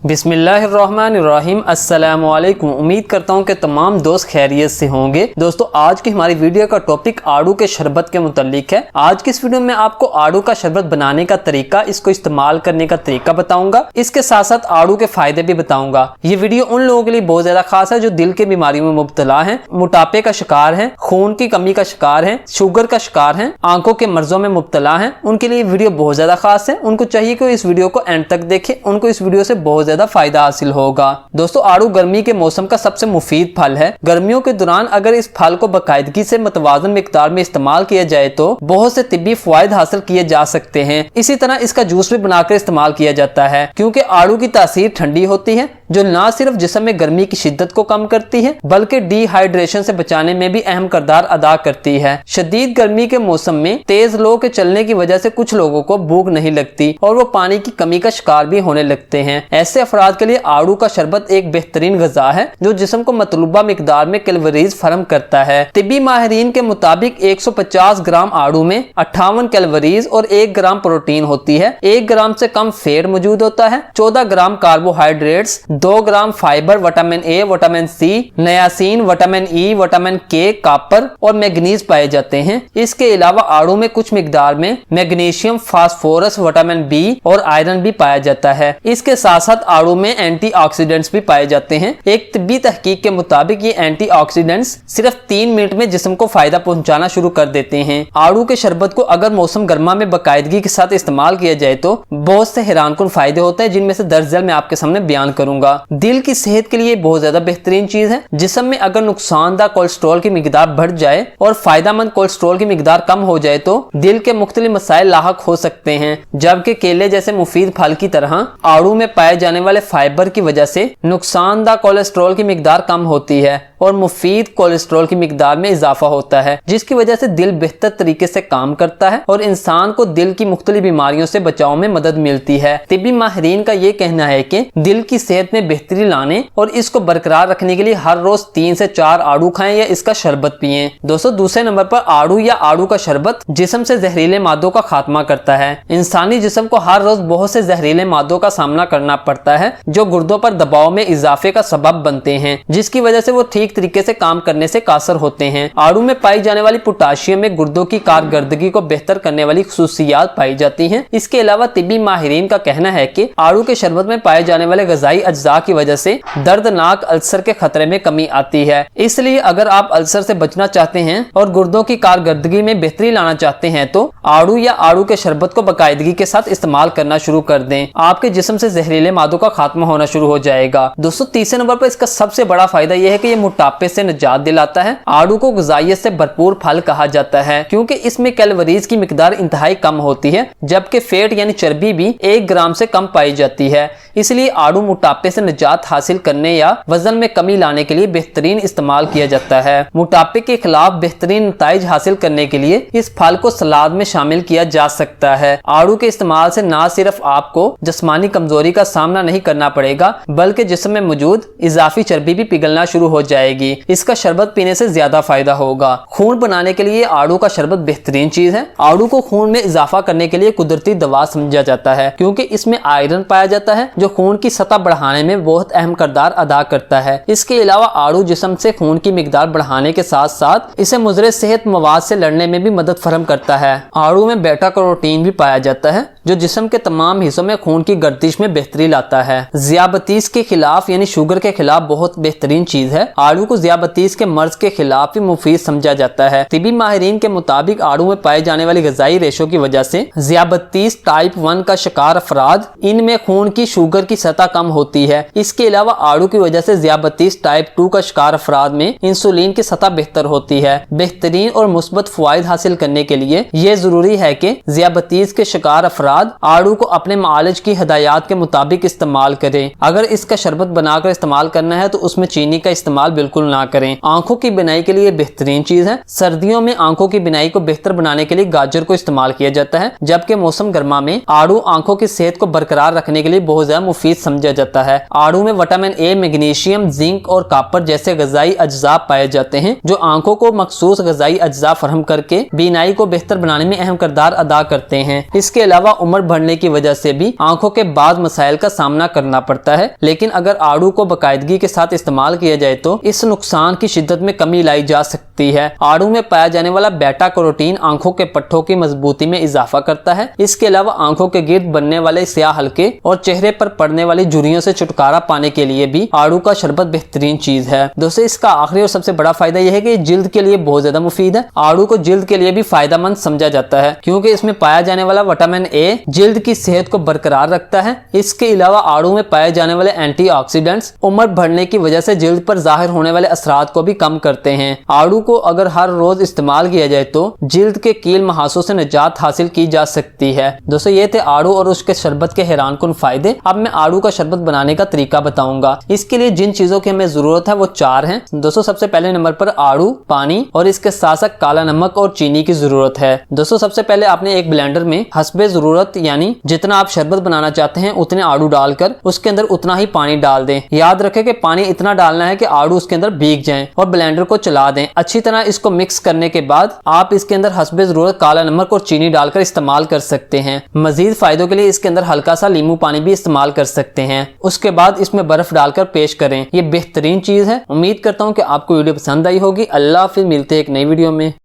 बिस्मिल्लाहिर्रहमानिर्रहीम। अस्सलाम वालेकुम। उम्मीद करता हूँ कि तमाम दोस्त खैरियत से होंगे। दोस्तों, आज की हमारी वीडियो का टॉपिक आड़ू के शरबत के मुतालिक है। आज की इस वीडियो में आपको आड़ू का शरबत बनाने का तरीका, इसको इस्तेमाल करने का तरीका बताऊंगा। इसके साथ साथ आड़ू के फायदे भी बताऊंगा। ये वीडियो उन लोगों के लिए बहुत ज्यादा खास है जो दिल की बीमारियों में मुब्तला है, मोटापे का शिकार है, खून की कमी का शिकार है, शुगर का शिकार है, आंखों के मर्जों में मुब्तला है। उनके लिए वीडियो बहुत ज्यादा खास है। उनको चाहिए कि इस वीडियो को एंड तक देखे, उनको इस वीडियो से बहुत ज्यादा फायदा हासिल होगा। दोस्तों, आड़ू गर्मी के मौसम का सबसे मुफीद फल है। गर्मियों के दौरान अगर इस फल को बाकायदगी से मुतवाज़न मिकदार में इस्तेमाल किया जाए तो बहुत से तिब्बी फवायद हासिल किए जा सकते हैं। इसी तरह इसका जूस भी बनाकर इस्तेमाल किया जाता है, क्योंकि आड़ू की तासीर ठंडी होती है, जो न सिर्फ जिस्म में गर्मी की शिद्दत को कम करती है बल्कि डिहाइड्रेशन से बचाने में भी अहम किरदार अदा करती है। शदीद गर्मी के मौसम में तेज लो के चलने की वजह से कुछ लोगों को भूख नहीं लगती और वो पानी की कमी का शिकार भी होने लगते हैं। ऐसे अफराद के लिए आड़ू का शरबत एक बेहतरीन ग़िज़ा है जो जिस्म को मतलूबा मिकदार में कैलोरीज फराहम करता है। तिब्बी माहिरीन के मुताबिक 150 ग्राम आड़ू में 58 कैलोरीज और 1 ग्राम प्रोटीन होती है। 1 ग्राम से कम फैट मौजूद होता है, 14 gram carbohydrates, 2 gram fibre, vitamin A, vitamin C, niacin, vitamin E, vitamin K, copper और मैग्नीज पाए जाते हैं। इसके अलावा आड़ू में कुछ मिकदार में मैग्नीशियम, फास्फोरस, विटामिन बी और आयरन भी पाया जाता है। इसके साथ साथ आड़ू में एंटीऑक्सीडेंट्स भी पाए जाते हैं। एक तिब्बी तहकीक के मुताबिक ये एंटीऑक्सीडेंट्स सिर्फ 3 मिनट में जिस्म को फायदा पहुंचाना शुरू कर देते हैं। आड़ू के शरबत को अगर मौसम गर्मा में बाकायदगी के साथ इस्तेमाल किया जाए तो बहुत से हैरानकुन फायदे होते हैं, जिनमें से दरअसल मैं आपके सामने बयान करूंगा। दिल की सेहत के लिए बहुत ज्यादा बेहतरीन चीज है। जिस्म में अगर नुकसानदा कोलेस्ट्रॉल की मिकदार बढ़ जाए और फायदेमंद कोलेस्ट्रॉल की मिकदार कम हो जाए तो दिल के मुख्तलिफ मसाइल लाहक हो सकते हैं। जबकि केले जैसे मुफीद फल की तरह आड़ू में पाए जाने वाले फाइबर की वजह से नुकसानदा कोलेस्ट्रॉल की मिकदार कम होती है और मुफीद कोलेस्ट्रॉल की मिकदार में इजाफा होता है, जिसकी वजह से दिल बेहतर तरीके से काम करता है और इंसान को दिल की मुख्तलिफ बीमारियों से बचाव में मदद मिलती है। तिब्बी माहिरीन का ये कहना है कि दिल की सेहत में बेहतरी लाने और इसको बरकरार रखने के लिए हर रोज 3 से 4 आड़ू खाएं या इसका शरबत पिएं। दोस्तों, दूसरे नंबर पर आड़ू या आड़ू का शरबत जिस्म से जहरीले मादों का खात्मा करता है। इंसानी जिस्म को हर रोज बहुत से जहरीले मादों का सामना करना पड़ता है जो गुर्दों पर दबाव में इजाफे का सबब बनते हैं, जिसकी वजह से वो ठीक तरीके से काम करने से कासर होते हैं। आड़ू में पाई जाने वाली पोटाशियम में गुर्दों की कारकर्दगी को बेहतर करने वाली खुसूसियात पाई जाती हैं। इसके अलावा तिब्बी माहिरीन का कहना है कि आड़ू के शरबत में पाए जाने वाले ग़िज़ाई अज्जा की वजह से दर्दनाक अल्सर के खतरे में कमी आती है। इसलिए अगर आप अल्सर से बचना चाहते हैं और गुर्दों की कारकर्दगी में बेहतरी लाना चाहते हैं तो आड़ू या आड़ू के शरबत को बाकायदगी के साथ इस्तेमाल करना शुरू कर दें। आपके जिस्म से जहरीले मादों का खात्मा होना शुरू हो जाएगा। दोस्तों, तीसरे नंबर पर इसका सबसे बड़ा फायदा यह है कि यह मोटापे से निजात दिलाता है। आड़ू को ग़िज़ाइयत से भरपूर फल कहा जाता है क्योंकि इसमें कैलोरीज की मिकदार इंतहाई कम होती है, जबकि फैट यानी चर्बी भी 1 ग्राम से कम पाई जाती है। इसलिए आड़ू मोटापे से निजात हासिल करने या वजन में कमी लाने के लिए बेहतरीन इस्तेमाल किया जाता है। मोटापे के खिलाफ बेहतरीन नताइज हासिल करने के लिए इस फल को सलाद में शामिल किया जा सकता है। आड़ू के इस्तेमाल से न सिर्फ आपको जिस्मानी कमजोरी का सामना नहीं करना पड़ेगा बल्कि जिस्म में मौजूद इजाफी चर्बी भी पिघलना शुरू हो जाएगी। इसका शरबत पीने से ज्यादा फायदा होगा। खून बनाने के लिए आड़ू का शरबत बेहतरीन चीज है। आड़ू को खून में इजाफा करने के लिए कुदरती दवा समझा जाता है क्योंकि इसमें आयरन पाया जाता है जो खून की सतह बढ़ाने में बहुत अहम किरदार अदा करता है। इसके अलावा आड़ू जिस्म से खून की मिकदार बढ़ाने के साथ साथ इसे मुज़र सेहत मवाद से लड़ने में भी मदद फराहम करता है। आड़ू में बेटा कैरोटीन भी पाया जाता है जो जिस्म के तमाम हिस्सों में खून की गर्दिश में बेहतरी लाता है। ज़ियाबतीस के खिलाफ यानी शुगर के खिलाफ बहुत बेहतरीन चीज है। आड़ू को ज़ियाबतीस के मर्ज के खिलाफ भी मुफीद समझा जाता है। तिब्बी माहिरीन के मुताबिक आड़ू में पाए जाने वाली ग़िज़ाई रेशो की वजह से ज़ियाबतीस टाइप 1 का शिकार अफराद इनमें खून की शुगर की सतह कम होती है। इसके अलावा आड़ू की वजह से ज़ियाबतीस टाइप 2 का शिकार अफराद में इंसुलिन की सतह बेहतर होती है। बेहतरीन और मुस्बत फवायद हासिल करने के लिए यह जरूरी है कि ज़ियाबतीस के शिकार अफराद आड़ू को अपने मालिज की हिदायत के मुताबिक इस्तेमाल करें। अगर इसका शरबत बनाकर इस्तेमाल करना है तो उसमें चीनी का इस्तेमाल बिल्कुल ना करें। आंखों की बिनाई के लिए बेहतरीन चीज है। सर्दियों में आंखों की बिनाई को बेहतर बनाने के लिए गाजर को इस्तेमाल किया जाता है, जबकि मौसम गर्मा में आड़ू आंखों की सेहत को बरकरार रखने के लिए बहुत ज्यादा मुफीद समझा जाता है। आड़ू में विटामिन ए, मैग्नीशियम, जिंक और कॉपर जैसे ग़िज़ाई अज्जा पाए जाते हैं जो आंखों को मखसूस ग़िज़ाई अज्जा फराहम करके बीनाई को बेहतर बनाने में अहम किरदार अदा करते हैं। इसके अलावा उम्र बढ़ने की वजह से भी आंखों के बाद मसाइल का सामना करना पड़ता है, लेकिन अगर आड़ू को बाकायदगी के साथ इस्तेमाल किया जाए तो इस नुकसान की शिद्दत में कमी लाई जा सकती है। आड़ू में पाया जाने वाला बेटा कैरोटीन आंखों के पट्टों की मजबूती में इजाफा करता है। इसके अलावा आंखों के गिर्द बनने वाले स्याह हल्के और चेहरे पर पड़ने वाली झुर्रियों से छुटकारा पाने के लिए भी आड़ू का शरबत बेहतरीन चीज है। दोस्तों, इसका आखिरी और सबसे बड़ा फायदा यह है कि जिल्द के लिए बहुत ज्यादा मुफीद है। आड़ू को जिल्द के लिए भी फायदेमंद समझा जाता है क्योंकि इसमें पाया जाने वाला विटामिन ए जिल्द की सेहत को बरकरार रखता है। इसके अलावा आड़ू में पाए जाने वाले एंटीऑक्सीडेंट्स उम्र बढ़ने की वजह से जिल्द पर जाहिर होने वाले असरात को भी कम करते हैं। आड़ू को अगर हर रोज इस्तेमाल किया जाए तो जिल्द के कील महासों से निजात हासिल की जा सकती है। दोस्तों, ये थे आड़ू और उसके शरबत के हैरान कुन फायदे। अब मैं आड़ू का शरबत बनाने का तरीका बताऊंगा। इसके लिए जिन चीजों की हमें जरूरत है वो 4 हैं। दोस्तों, सबसे पहले नंबर पर आड़ू, पानी और इसके साथ साथ काला नमक और चीनी की जरूरत है। दोस्तों, सबसे पहले आपने एक ब्लेंडर में हस्बे जरूरत यानी जितना आप शरबत बनाना चाहते हैं उतने आड़ू डालकर उसके अंदर उतना ही पानी डाल दें। याद रखें कि पानी इतना डालना है कि आड़ू उसके अंदर भीग जाएं और ब्लेंडर को चला दें। अच्छी तरह इसको मिक्स करने के बाद आप इसके अंदर हस्बे जरूरत काला नमक और चीनी डालकर इस्तेमाल कर सकते हैं। मजीद फायदों के लिए इसके अंदर हल्का सा नींबू पानी भी इस्तेमाल कर सकते हैं। उसके बाद इसमें बर्फ डालकर पेश करें। ये बेहतरीन चीज है। उम्मीद करता हूँ कि आपको वीडियो पसंद आई होगी। अल्लाह हाफिज़, मिलते हैं एक नई वीडियो में।